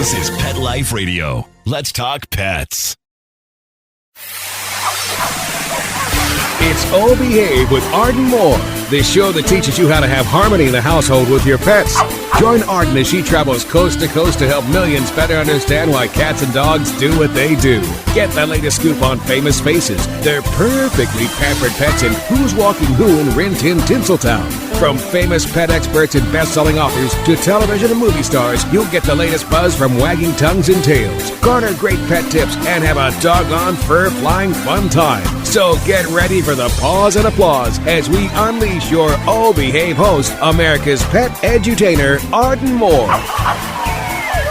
This is Pet Life Radio. Let's talk pets. It's Oh Behave with Arden Moore, the show that teaches you how to have harmony in the household with your pets. Join Arden as she travels coast to coast to help millions better understand why cats and dogs do what they do. Get the latest scoop on famous faces, their perfectly pampered pets, and who's walking who in Rin Tin Tinseltown. From famous pet experts and best-selling authors to television and movie stars, you'll get the latest buzz from wagging tongues and tails. Garner great pet tips and have a doggone fur-flying fun time. So get ready for the pause and applause as we unleash your Oh Behave host, America's pet edutainer, Arden Moore.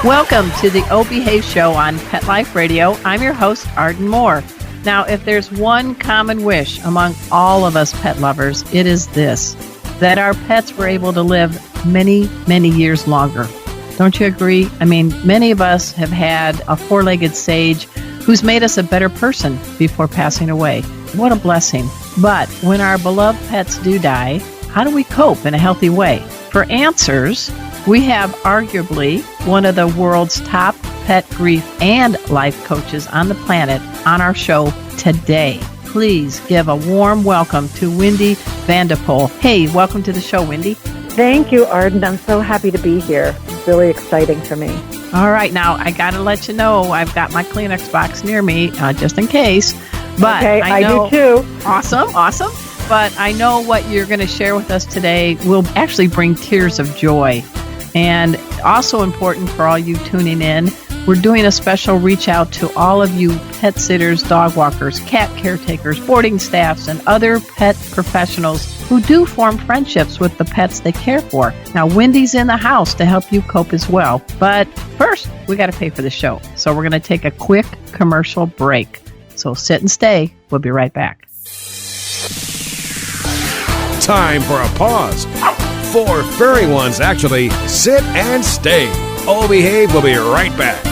Welcome to the Oh Behave show on Pet Life Radio. I'm your host, Arden Moore. Now, if there's one common wish among all of us pet lovers, it is this: that our pets were able to live many, many years longer. Don't you agree? I mean, many of us have had a four-legged sage who's made us a better person before passing away. What a blessing. But when our beloved pets do die, how do we cope in a healthy way? For answers, we have arguably one of the world's top pet grief and life coaches on the planet on our show today. Please give a warm welcome to Wendy Van de Poll. Hey, welcome to the show, Wendy. Thank you, Arden. I'm so happy to be here. It's really exciting for me. All right, now I got to let you know I've got my Kleenex box near me, just in case. But okay, I do too. Awesome. But I know what you're going to share with us today will actually bring tears of joy. And also important for all you tuning in, we're doing a special reach out to all of you pet sitters, dog walkers, cat caretakers, boarding staffs, and other pet professionals who do form friendships with the pets they care for. Now, Wendy's in the house to help you cope as well. But first, we got to pay for the show. So we're going to take a quick commercial break. So sit and stay. We'll be right back. Time for a pause. 4 furry ones, actually. Sit and stay. Oh Behave will be right back.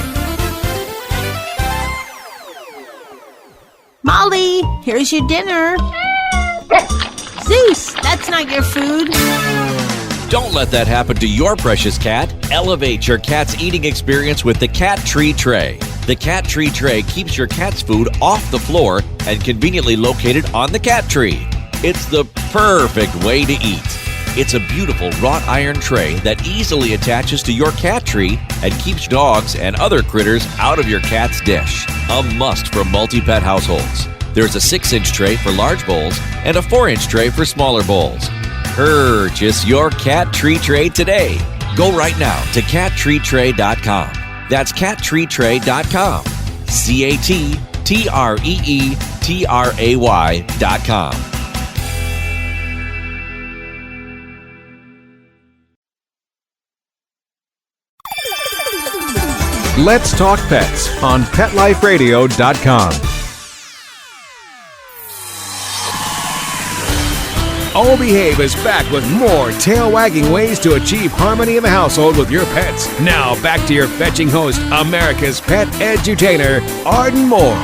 Molly, here's your dinner. Zeus, that's not your food. Don't let that happen to your precious cat. Elevate your cat's eating experience with the Cat Tree Tray. The Cat Tree Tray keeps your cat's food off the floor and conveniently located on the cat tree. It's the perfect way to eat. It's a beautiful wrought iron tray that easily attaches to your cat tree and keeps dogs and other critters out of your cat's dish. A must for multi-pet households. There's a 6-inch tray for large bowls and a 4-inch tray for smaller bowls. Purchase your Cat Tree Tray today. Go right now to cattreetray.com. That's cattreetray.com. CATTREETRAY.com. Let's Talk Pets on PetLifeRadio.com. Oh Behave is back with more tail-wagging ways to achieve harmony in the household with your pets. Now back to your fetching host, America's pet edutainer, Arden Moore.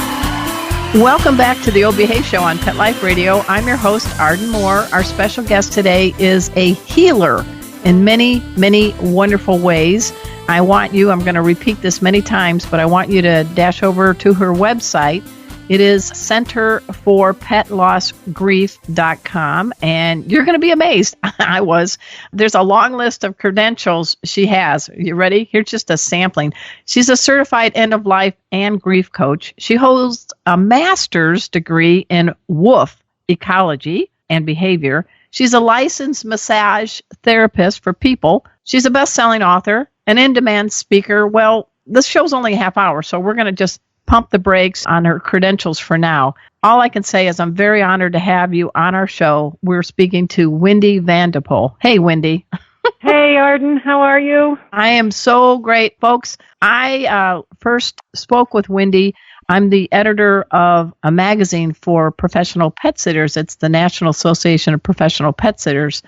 Welcome back to the Oh Behave show on Pet Life Radio. I'm your host, Arden Moore. Our special guest today is a healer in many, many wonderful ways. I'm going to repeat this many times, but I want you to dash over to her website. It is centerforpetlossgrief.com, and you're going to be amazed. I was. There's a long list of credentials she has. You ready? Here's just a sampling. She's a certified end-of-life and grief coach. She holds a master's degree in WOOF, ecology and behavior. She's a licensed massage therapist for people. She's a best-selling author, an in-demand speaker. Well, this show's only a half hour, so we're going to just pump the brakes on her credentials for now. All I can say is I'm very honored to have you on our show. We're speaking to Wendy Van de Poll. Hey, Wendy. Hey, Arden. How are you? I am so great, folks. I first spoke with Wendy. I'm the editor of a magazine for professional pet sitters. It's the National Association of Professional Pet Sitters.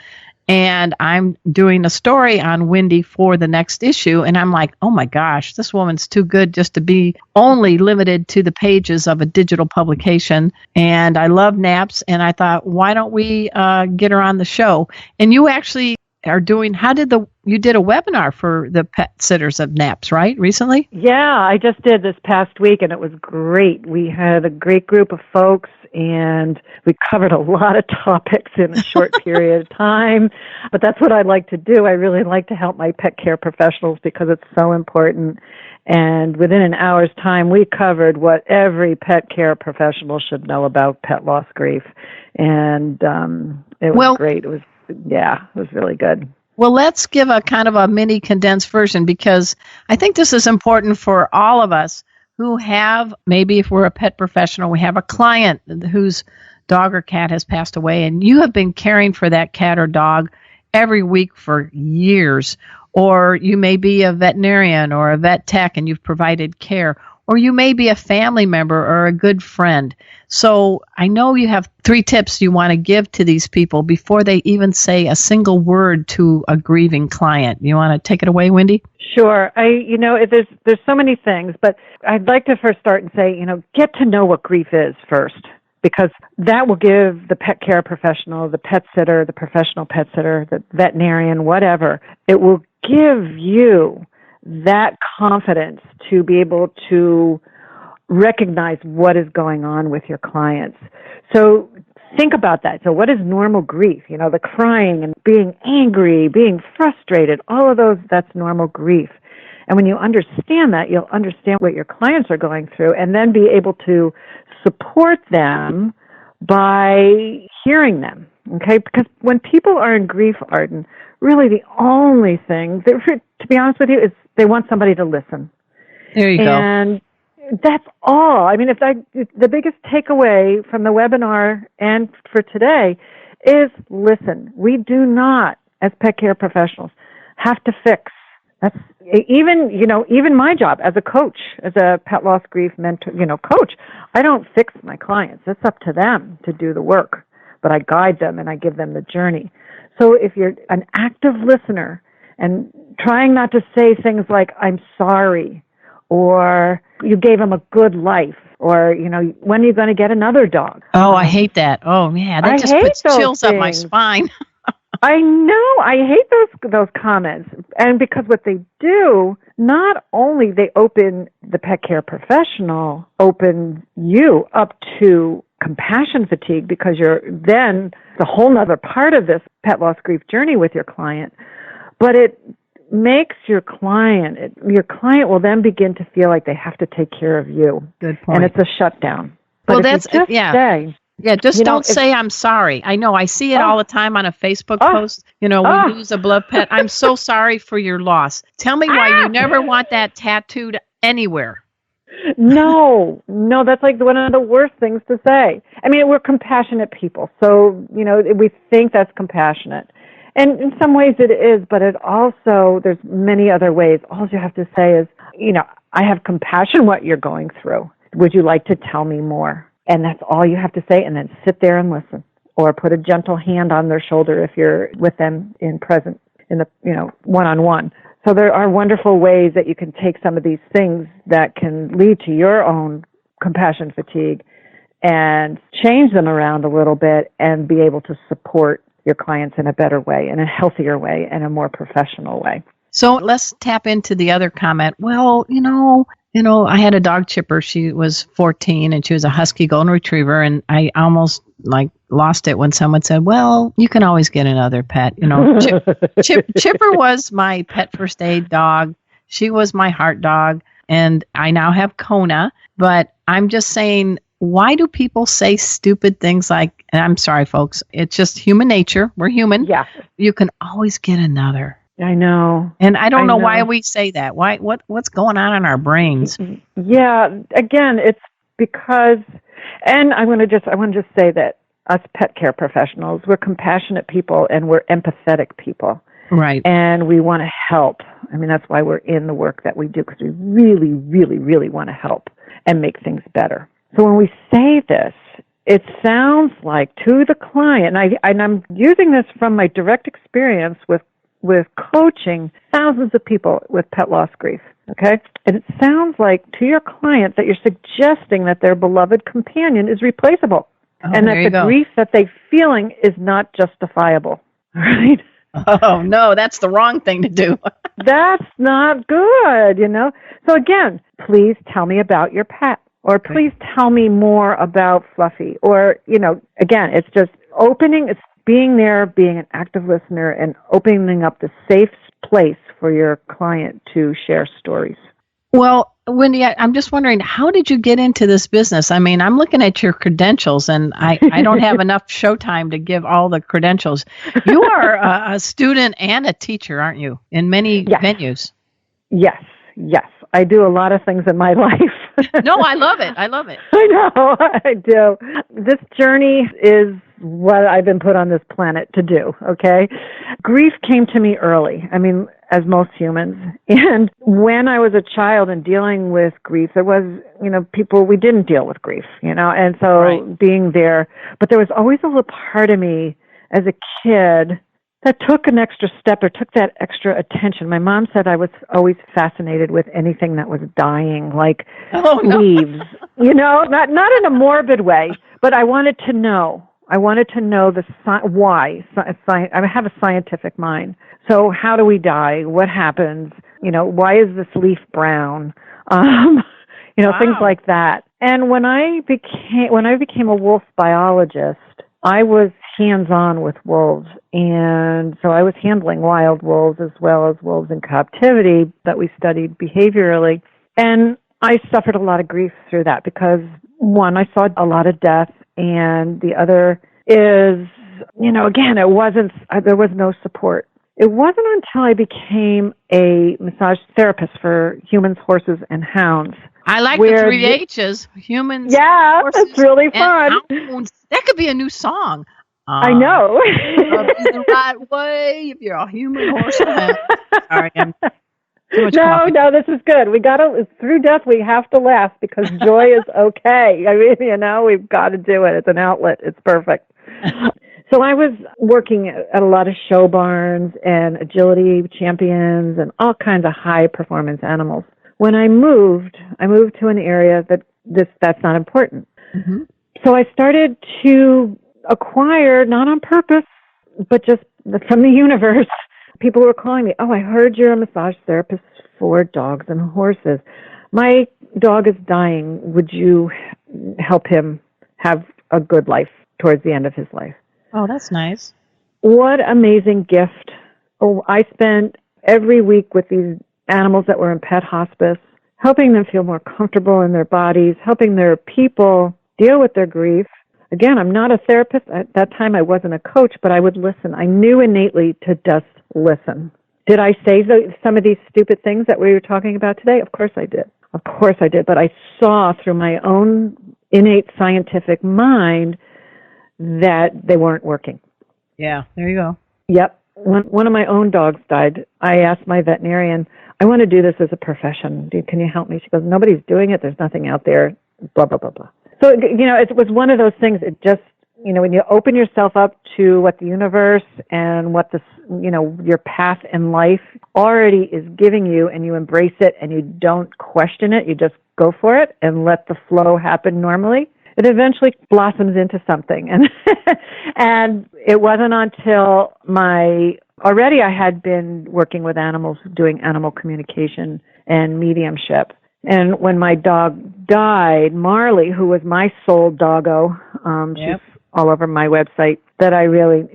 And I'm doing a story on Wendy for the next issue. And I'm like, oh my gosh, this woman's too good just to be only limited to the pages of a digital publication. And I love naps. And I thought, why don't we get her on the show? And you actually are doing, how did the you did a webinar for the pet sitters of NAPS, right, recently? Yeah, I just did this past week, and it was great. We had a great group of folks, and we covered a lot of topics in a short period of time. But that's what I like to do. I really like to help my pet care professionals because it's so important. And within an hour's time, we covered what every pet care professional should know about pet loss grief. And it was great. It was really good. Well, let's give a kind of a mini condensed version, because I think this is important for all of us who have, maybe if we're a pet professional, we have a client whose dog or cat has passed away, and you have been caring for that cat or dog every week for years. Or you may be a veterinarian or a vet tech and you've provided care. Or you may be a family member or a good friend. So I know you have 3 tips you want to give to these people before they even say a single word to a grieving client. You want to take it away, Wendy? Sure. There's so many things, but I'd like to first start and say, get to know what grief is first, because that will give the pet care professional, the pet sitter, the professional pet sitter, the veterinarian, whatever, it will give you that confidence to be able to recognize what is going on with your clients. So think about that. So what is normal grief? The crying and being angry, being frustrated, all of those, that's normal grief. And when you understand that, you'll understand what your clients are going through and then be able to support them by hearing them, okay? Because when people are in grief, Arden, really the only thing, to be honest with you, is they want somebody to listen. There you go. And that's all. I mean, the biggest takeaway from the webinar and for today is listen. We do not, as pet care professionals, have to fix. That's even my job as a coach, as a pet loss grief mentor, coach. I don't fix my clients. It's up to them to do the work, but I guide them and I give them the journey. So if you're an active listener and trying not to say things like, I'm sorry, or you gave him a good life, or, when are you going to get another dog? Oh, I hate that. Oh, yeah, that just puts chills up my spine. I know. I hate those comments. And because what they do, not only they open the pet care professional, open you up to compassion fatigue, because you're then the whole nother part of this pet loss grief journey with your client, but it makes your client will then begin to feel like they have to take care of you. Good point. And it's a shutdown. But well, that's just say, don't say I'm sorry. I know I see it all the time on a Facebook post. We lose a beloved pet. I'm so sorry for your loss. Tell me why you never want that tattooed anywhere. No, that's like one of the worst things to say. I mean, we're compassionate people, so, we think that's compassionate. And in some ways it is, but it also, there's many other ways. All you have to say is, I have compassion what you're going through. Would you like to tell me more? And that's all you have to say, and then sit there and listen. Or put a gentle hand on their shoulder if you're with them in the one-on-one. So there are wonderful ways that you can take some of these things that can lead to your own compassion fatigue and change them around a little bit and be able to support your clients in a better way, in a healthier way, and a more professional way. So let's tap into the other comment. Well, I had a dog chipper. She was 14 and she was a husky golden retriever, and I almost lost it when someone said, well, you can always get another pet. Chipper was my pet first aid dog. She was my heart dog, and I now have Kona, but I'm just saying, why do people say stupid things like, and I'm sorry, folks, it's just human nature. We're human. Yeah. You can always get another. I know. And I don't know why we say that. What's going on in our brains? Yeah, again, it's because, and I want to just say that us pet care professionals, we're compassionate people and we're empathetic people. Right. And we want to help. I mean, that's why we're in the work that we do, because we really, really, really want to help and make things better. So when we say this, it sounds like to the client, and I'm using this from my direct experience with coaching thousands of people with pet loss grief, okay? And it sounds like to your client that you're suggesting that their beloved companion is replaceable, and that the grief that they're feeling is not justifiable, right? Oh, no, that's the wrong thing to do. That's not good, So again, please tell me about your pet, or please tell me more about Fluffy, or, again, it's just it's being there, being an active listener, and opening up the safe place for your client to share stories. Well, Wendy, I'm just wondering, how did you get into this business? I mean, I'm looking at your credentials, and I don't have enough showtime to give all the credentials. You are a student and a teacher, aren't you, in many venues? Yes. I do a lot of things in my life. No, I love it. I know, I do. This journey is what I've been put on this planet to do, okay? Grief came to me early, as most humans. And when I was a child and dealing with grief, there was, we didn't deal with grief, and so being there. But there was always a little part of me as a kid that took an extra step or took that extra attention. My mom said I was always fascinated with anything that was dying, like leaves, not in a morbid way, but I wanted to know. I wanted to know why. I have a scientific mind. So how do we die? What happens? Why is this leaf brown? Things like that. And when I became a wolf biologist, I was hands-on with wolves, and so I was handling wild wolves as well as wolves in captivity that we studied behaviorally. And I suffered a lot of grief through that because, one, I saw a lot of death, and the other is, again, there was no support. It wasn't until I became a massage therapist for humans, horses, and hounds. I like the 3 H's, humans, horses, it's really fun. And hounds. That could be a new song. I know. The right way if you're a human, horse, or hound. Sorry, I'm too much coffee. No, this is good. We got to, through death, we have to laugh because joy is okay. We've got to do it. It's an outlet. It's perfect. So I was working at a lot of show barns and agility champions and all kinds of high performance animals. When I moved to an area that's not important. Mm-hmm. So I started to acquire, not on purpose, but just from the universe, people were calling me, "Oh, I heard you're a massage therapist for dogs and horses. My dog is dying. Would you help him have a good life towards the end of his life?" Oh, that's nice. What amazing gift. Oh, I spent every week with these animals that were in pet hospice, helping them feel more comfortable in their bodies, helping their people deal with their grief. Again, I'm not a therapist. At that time, I wasn't a coach, but I would listen. I knew innately to just listen. Did I say some of these stupid things that we were talking about today? Of course I did. But I saw through my own innate scientific mind that they weren't working. Yeah, there you go. Yep. When one of my own dogs died, I asked my veterinarian, "I want to do this as a profession. Can you help me?" She goes, "Nobody's doing it. There's nothing out there, blah, blah, blah, blah." So, it was one of those things. It just, when you open yourself up to what the universe and what your path in life already is giving you, and you embrace it and you don't question it, you just go for it and let the flow happen normally, it eventually blossoms into something. And it wasn't until already I had been working with animals, doing animal communication and mediumship. And when my dog died, Marley, who was my soul doggo, she's all over my website, that I really,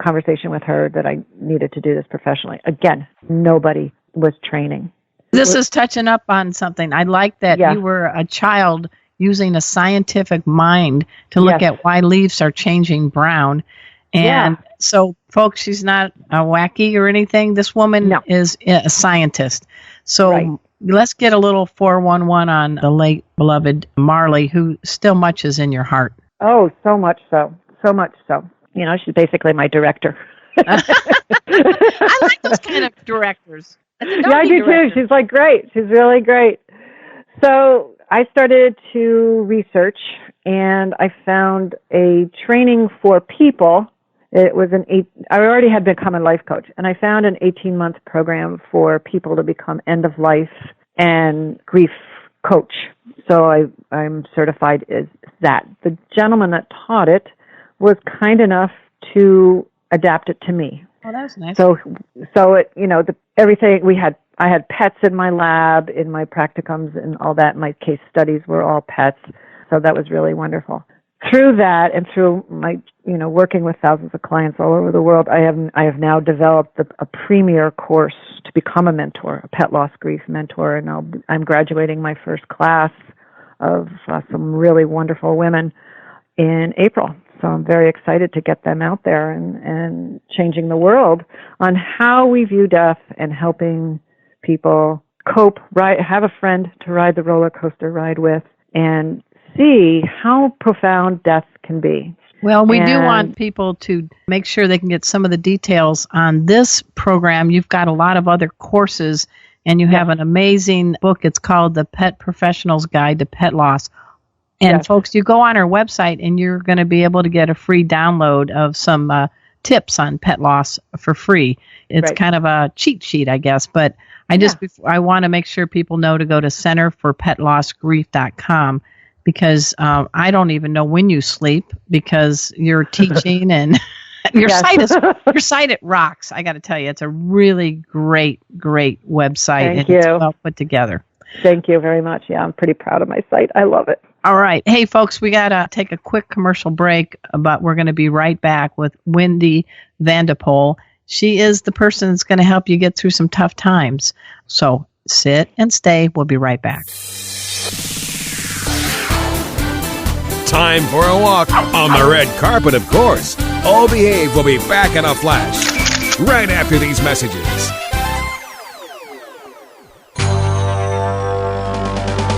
conversation with her that I needed to do this professionally. Again, nobody was training. This is touching up on something. I like that you were a child using a scientific mind to look at why leaves are changing brown. And so, folks, she's not a wacky or anything. This woman is a scientist. So let's get a little 411 on the late beloved Marley, who still much is in your heart. Oh, so much so. So much so. She's basically my director. I like those kind of directors. I do too. She's great. She's really great. So I started to research, and I found a training for people. It was I already had become a life coach, and I found an 18-month program for people to become end-of-life and grief coach. So I'm certified as that. The gentleman that taught it was kind enough to adapt it to me. Oh, that was nice. So it, everything I had pets in my lab, in my practicums and all that. My case studies were all pets. So that was really wonderful. Through that and through my, working with thousands of clients all over the world, I have now developed a premier course to become a mentor, a pet loss grief mentor, and I'm graduating my first class of some really wonderful women in April. So I'm very excited to get them out there and changing the world on how we view death and helping people cope, have a friend to ride the roller coaster ride with, and see how profound death can be. Well, we do want people to make sure they can get some of the details on this program. You've got a lot of other courses, and you have an amazing book. It's called The Pet Professional's Guide to Pet Loss. And folks, you go on our website, and you're going to be able to get a free download of some tips on pet loss for free. It's kind of a cheat sheet, I guess. But I want to make sure people know to go to centerforpetlossgrief.com. Because I don't even know when you sleep because you're teaching and your site it rocks. I got to tell you, it's a really great website. Thank you. It's well put together. Thank you very much. Yeah, I'm pretty proud of my site. I love it. All right. Hey, folks, we got to take a quick commercial break, but we're going to be right back with Wendy Van de Poll. She is the person that's going to help you get through some tough times. So sit and stay. We'll be right back. Time for a walk on the red carpet, of course. Oh Behave will be back in a flash right after these messages.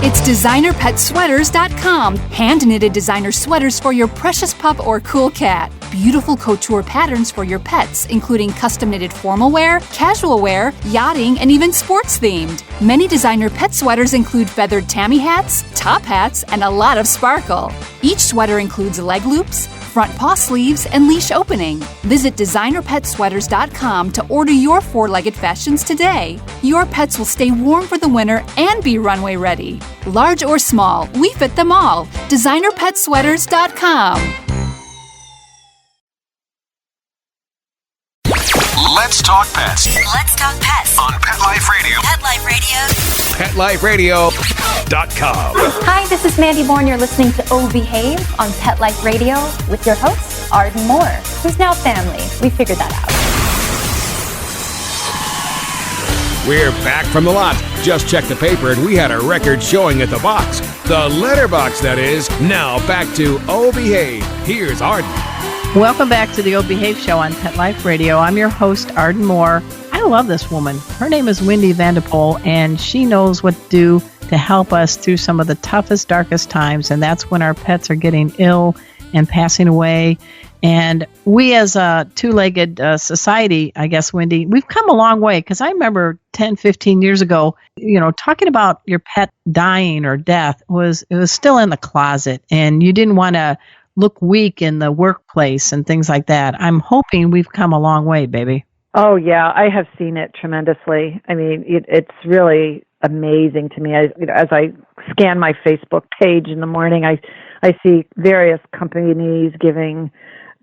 It's designerpetsweaters.com. Hand-knitted designer sweaters for your precious pup or cool cat. Beautiful couture patterns for your pets, including custom-knitted formal wear, casual wear, yachting, and even sports-themed. Many designer pet sweaters include feathered tammy hats, top hats, and a lot of sparkle. Each sweater includes leg loops, front paw sleeves, and leash opening. Visit designerpetsweaters.com to order your four-legged fashions today. Your pets will stay warm for the winter and be runway ready. Large or small, we fit them all. designerpetsweaters.com. Let's talk pets Let's talk pets on Pet Life Radio. Pet Life Radio. PetLifeRadio.com. Hi, this is Mandy Moore, and you're listening to Oh Behave on Pet Life Radio with your host, Arden Moore, who's now family. We figured that out. We're back from the lot. Just checked the paper and we had a record showing at the box. The letterbox, that is. Now back to Oh Behave. Here's Arden. Welcome back to the O Behave Show on Pet Life Radio. I'm your host, Arden Moore. I love this woman. Her name is Wendy Van de Poll, and she knows what to do to help us through some of the toughest, darkest times, and that's when our pets are getting ill and passing away. And we as a two-legged society, I guess, Wendy, we've come a long way, because I remember 10, 15 years ago, talking about your pet dying or death it was still in the closet, and you didn't want to look weak in the workplace and things like that. I'm hoping we've come a long way, baby. Oh, yeah, I have seen it tremendously. I mean, it's really amazing to me. As I scan my Facebook page in the morning, I see various companies giving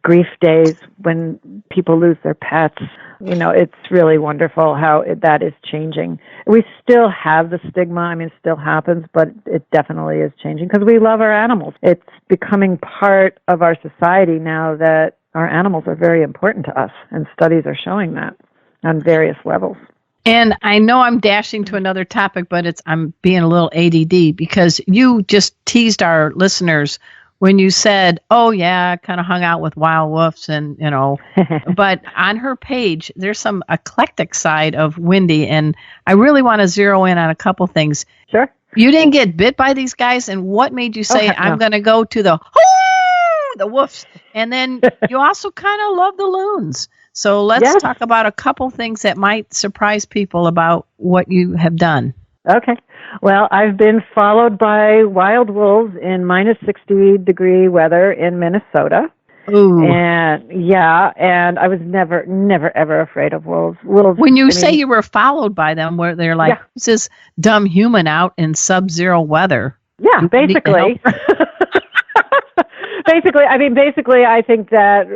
grief days when people lose their pets. It's really wonderful how that is changing. We still have the stigma. I mean, it still happens, but it definitely is changing because we love our animals. It's becoming part of our society now that our animals are very important to us, and studies are showing that on various levels. And I know I'm dashing to another topic, but I'm being a little ADD, because you just teased our listeners when you said, oh, yeah, I kind of hung out with wild wolves and, but on her page, there's some eclectic side of Wendy, and I really want to zero in on a couple things. Sure. You didn't get bit by these guys, and what made you say, I'm going to go to the woofs? And then you also kind of love the loons. So let's talk about a couple things that might surprise people about what you have done. Okay. Well, I've been followed by wild wolves in minus 60-degree weather in Minnesota. Ooh. And I was never, ever afraid of wolves. When you say you were followed by them, where they're like, who's this dumb human out in sub-zero weather? Yeah, basically. Basically, I think that,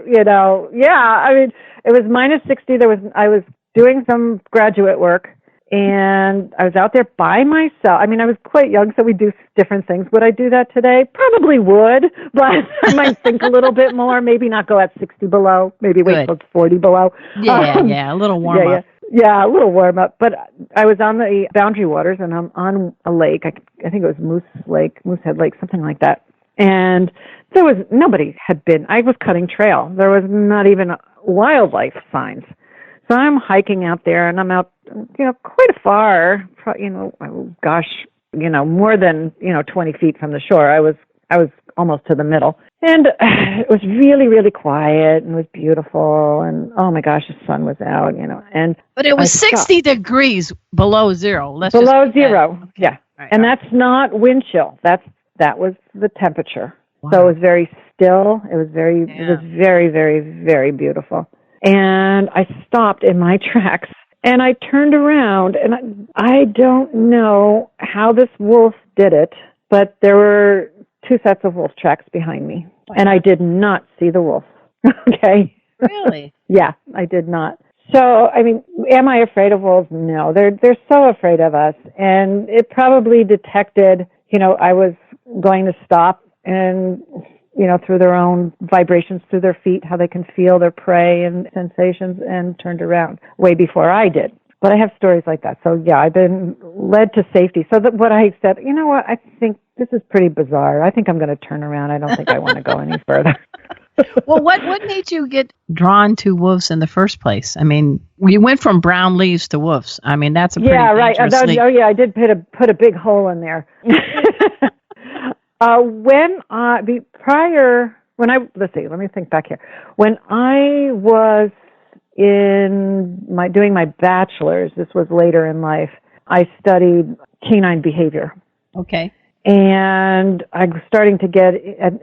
It was minus 60. I was doing some graduate work, and I was out there by myself. I mean, I was quite young, so we do different things. Would I do that today? Probably would, but I might think a little bit more. Maybe not go at 60 below. Maybe wait till it's 40 below. Yeah, a little warm up. Yeah, a little warm up. But I was on the Boundary Waters, and I'm on a lake. I think it was Moosehead Lake, something like that. And nobody had been. I was cutting trail. There was not even wildlife signs. So I'm hiking out there, and I'm out, quite far, more than, 20 feet from the shore. I was almost to the middle. And it was really, really quiet, and it was beautiful, and oh my gosh, the sun was out, But it was 60 degrees below zero. Below zero, yeah. Right, and that's not wind chill. That was the temperature. Wow. So it was very still. It was very, very, very beautiful. And I stopped in my tracks, and I turned around, and I don't know how this wolf did it, but there were 2 sets of wolf tracks behind me, and I did not see the wolf. Okay? Really? Yeah, I did not. So, I mean, am I afraid of wolves? No, they're so afraid of us, and it probably detected, I was going to stop, and through their own vibrations through their feet, how they can feel their prey and sensations, and turned around way before I did. But I have stories like that. So, yeah, I've been led to safety. So that what I said, I think this is pretty bizarre. I think I'm going to turn around. I don't think I want to go any further. Well, what made you get drawn to wolves in the first place? I mean, you went from brown leaves to wolves. I mean, that's a pretty dangerous leap. Oh, yeah, I did put a big hole in there. Let me think back here. When I was doing my bachelor's, this was later in life, I studied canine behavior. Okay. And I was starting to get,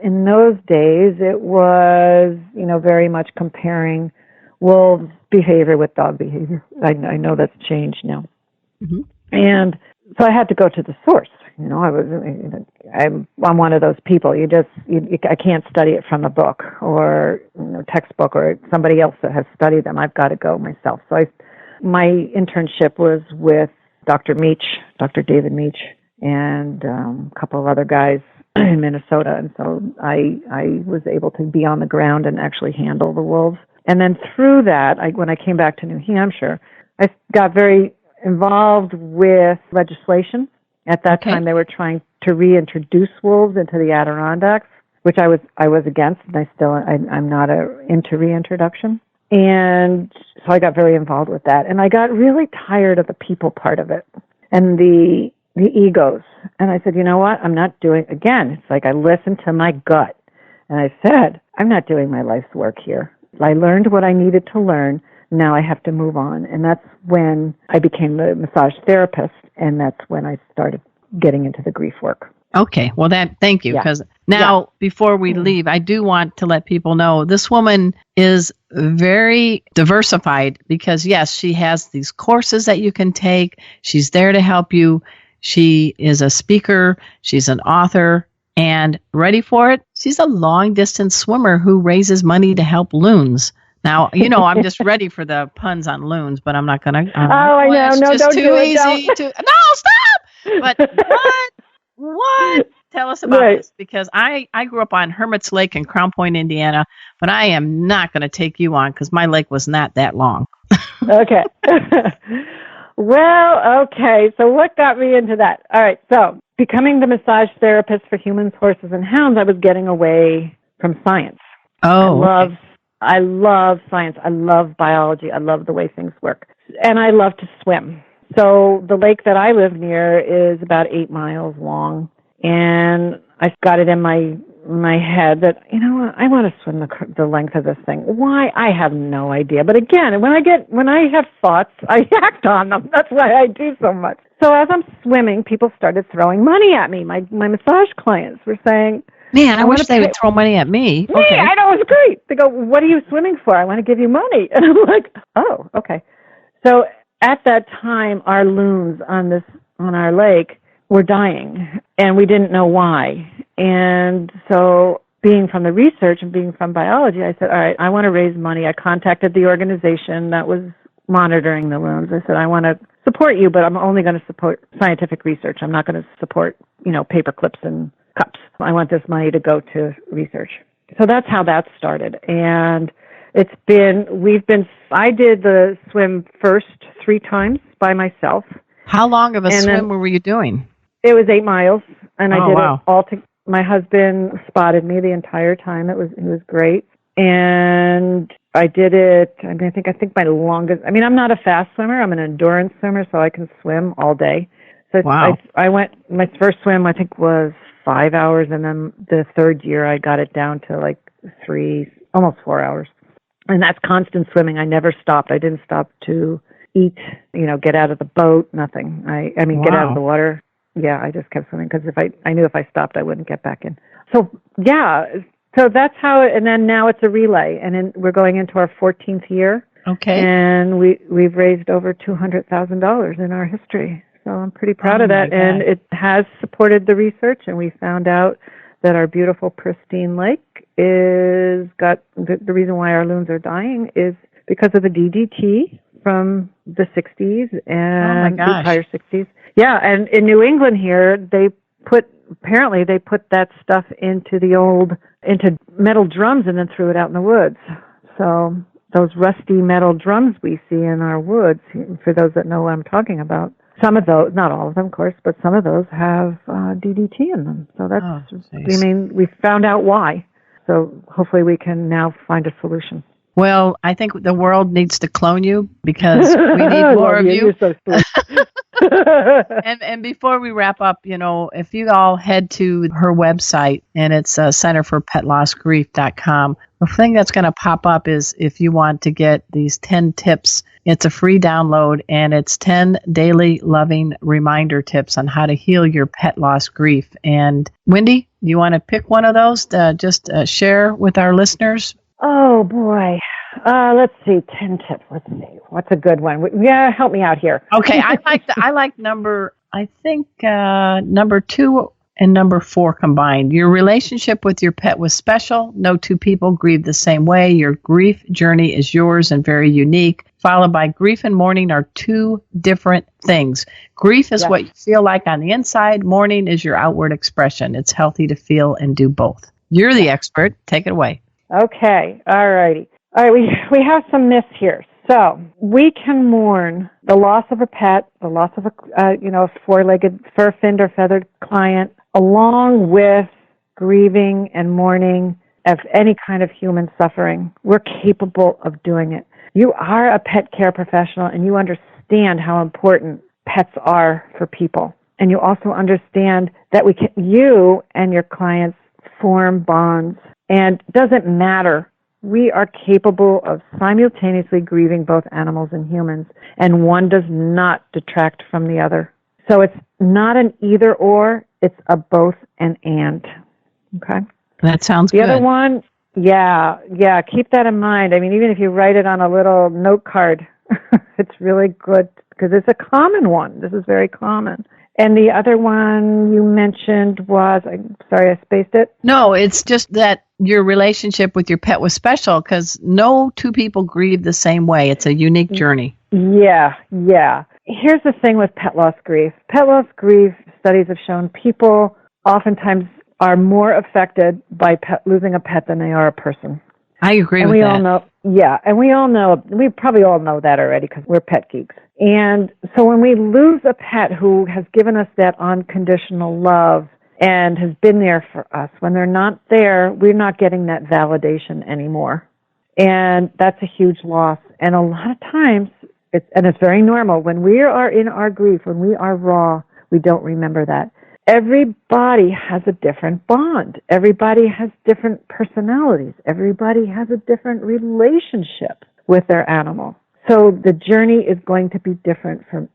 in those days, it was, very much comparing wolves' behavior with dog behavior. I know that's changed now. Mm-hmm. And so I had to go to the source. I'm one of those people. I can't study it from a book or textbook or somebody else that has studied them. I've got to go myself. So my internship was with Dr. David Meach, and a couple of other guys in Minnesota. And so I was able to be on the ground and actually handle the wolves. And then through that, when I came back to New Hampshire, I got very involved with legislation. At that time, they were trying to reintroduce wolves into the Adirondacks, which I was against, and I'm not into reintroduction. And so I got very involved with that. And I got really tired of the people part of it and the egos. And I said, you know what? I'm not doing, again, it's like I listened to my gut. And I said, I'm not doing my life's work here. I learned what I needed to learn. Now I have to move on. And that's when I became the massage therapist. And that's when I started getting into the grief work. Okay. Well, thank you. Because now, before we leave, I do want to let people know this woman is very diversified because, yes, she has these courses that you can take. She's there to help you. She is a speaker. She's an author. And ready for it? She's a long-distance swimmer who raises money to help loons. Now, I'm just ready for the puns on loons, but I'm not going to. I know. No, just don't too do it. easy. No, stop! But what? Tell us about this, because I grew up on Hermit's Lake in Crown Point, Indiana, but I am not going to take you on because my lake was not that long. Okay. Well, okay. So what got me into that? All right. So becoming the massage therapist for humans, horses, and hounds, I was getting away from science. Oh, I love science. I love biology. I love the way things work. And I love to swim. So the lake that I live near is about 8 miles long. And I got it in my head that, I want to swim the length of this thing. Why? I have no idea. But again, when I have thoughts, I act on them. That's why I do so much. So as I'm swimming, people started throwing money at me. My massage clients were saying, man, I wish they would throw money at me. Okay. I know, it's great. They go, what are you swimming for? I want to give you money. And I'm like, oh, okay. So at that time, our loons on our lake were dying, and we didn't know why. And so being from the research and being from biology, I said, all right, I want to raise money. I contacted the organization that was monitoring the loons. I said, I want to support you, but I'm only going to support scientific research. I'm not going to support, paper clips and cups. I want this money to go to research. So that's how that started. And I did the swim first 3 times by myself. How long of a swim were you doing? It was 8 miles, and I did wow. it all. My husband spotted me the entire time. It was great, and I did it. I think my longest. I'm not a fast swimmer. I'm an endurance swimmer, so I can swim all day. So wow. I went. My first swim, I think, was 5 hours, and then the third year, I got it down to like 3, almost 4 hours. And that's constant swimming. I never stopped. I didn't stop to eat, get out of the boat, nothing. Get out of the water. Yeah, I just kept swimming because I knew if I stopped, I wouldn't get back in. So, yeah, so that's how, and then now it's a relay. And then we're going into our 14th year. Okay. And we've raised over $200,000 in our history. So I'm pretty proud of that. And it has supported the research, and we found out that our beautiful, pristine lake the reason why our loons are dying is because of the DDT from the 60s and the entire 60s. Yeah, and in New England here, they put that stuff into metal drums and then threw it out in the woods. So those rusty metal drums we see in our woods, for those that know what I'm talking about, some of those, not all of them, of course, but some of those have DDT in them. So we found out why. So hopefully we can now find a solution. Well, I think the world needs to clone you because we need more of you. You're so sweet. And before we wrap up, if you all head to her website, and it's centerforpetlossgrief.com, the thing that's going to pop up is if you want to get these 10 tips, it's a free download, and it's 10 daily loving reminder tips on how to heal your pet loss grief. And Wendy, you want to pick one of those to share with our listeners? Oh, boy. Let's see. 10 tips. Let's see. What's a good one? Yeah, help me out here. Okay. I like number 2 and number 4 combined. Your relationship with your pet was special. No 2 people grieve the same way. Your grief journey is yours and very unique. Followed by grief and mourning are 2 different things. Grief is what you feel like on the inside. Mourning is your outward expression. It's healthy to feel and do both. You're the expert. Take it away. Okay. All righty. All right. We have some myths here. So we can mourn the loss of a pet, the loss of a four-legged, fur-finned or feathered client, along with grieving and mourning of any kind of human suffering. We're capable of doing it. You are a pet care professional, and you understand how important pets are for people. And you also understand that you and your clients form bonds. And it doesn't matter. We are capable of simultaneously grieving both animals and humans, and one does not detract from the other. So it's not an either or, it's a both and. Okay? That sounds good. The other one, yeah, keep that in mind. Even if you write it on a little note card, it's really good because it's a common one. This is very common. And the other one you mentioned was, I'm sorry, I spaced it. No, it's just that your relationship with your pet was special because no 2 people grieve the same way. It's a unique journey. Yeah. Here's the thing with pet loss grief. Pet loss grief studies have shown people oftentimes are more affected by losing a pet than they are a person. I agree with that. And we probably all know that already because we're pet geeks. And so when we lose a pet who has given us that unconditional love and has been there for us, when they're not there, we're not getting that validation anymore. And that's a huge loss. And a lot of times, it's very normal, when we are in our grief, when we are raw, we don't remember that. Everybody has a different bond. Everybody has different personalities. Everybody has a different relationship with their animal. So the journey is going to be different from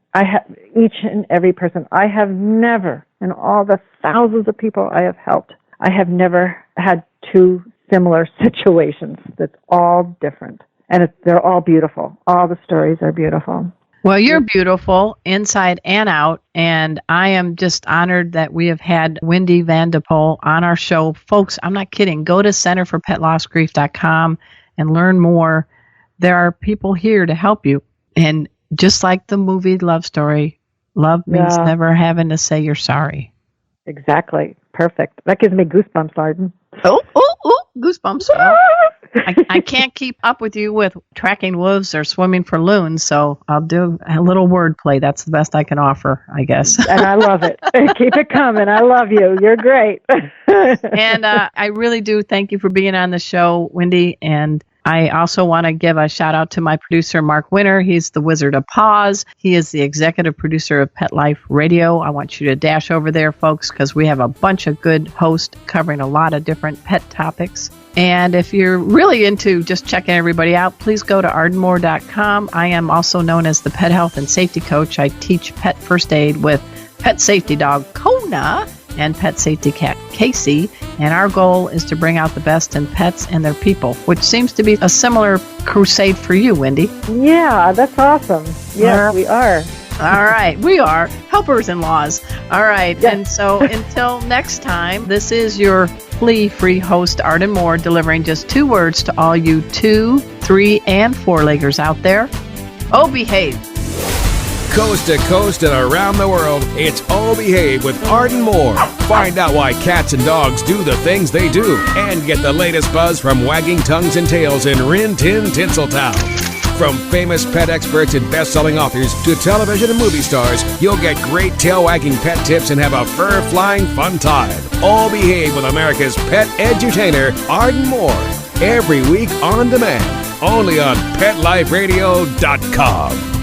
each and every person. I have never, in all the thousands of people I have helped, I have never had 2 similar situations. That's all different. And they're all beautiful. All the stories are beautiful. Well, you're beautiful inside and out, and I am just honored that we have had Wendy Van de Poll on our show. Folks, I'm not kidding. Go to centerforpetlostgrief.com and learn more. There are people here to help you. And just like the movie Love Story, love means never having to say you're sorry. Exactly. Perfect. That gives me goosebumps, Arden. Oh, goosebumps. I can't keep up with you with tracking wolves or swimming for loons, so I'll do a little wordplay. That's the best I can offer, I guess. And I love it. Keep it coming. I love you. You're great. And I really do thank you for being on the show, Wendy. And I also want to give a shout out to my producer, Mark Winter. He's the Wizard of Paws. He is the executive producer of Pet Life Radio. I want you to dash over there, folks, because we have a bunch of good hosts covering a lot of different pet topics. And if you're really into just checking everybody out, please go to ardenmoore.com. I am also known as the Pet Health and Safety Coach. I teach pet first aid with pet safety dog Kona and pet safety cat Casey, and our goal is to bring out the best in pets and their people, which seems to be a similar crusade for you, Wendy. Yeah, that's awesome. Yes, we are. All right, we are helpers-in-laws. All right, yes. And so until next time, this is your flea-free host, Arden Moore, delivering just 2 words to all you 2, 3, and 4-leggers out there. Oh, behave. Coast to coast and around the world, it's Oh Behave with Arden Moore. Find out why cats and dogs do the things they do and get the latest buzz from wagging tongues and tails in Rin Tin Tinseltown. From famous pet experts and best-selling authors to television and movie stars, you'll get great tail-wagging pet tips and have a fur-flying fun time. All Behave with America's pet edutainer, Arden Moore. Every week on demand, only on PetLifeRadio.com.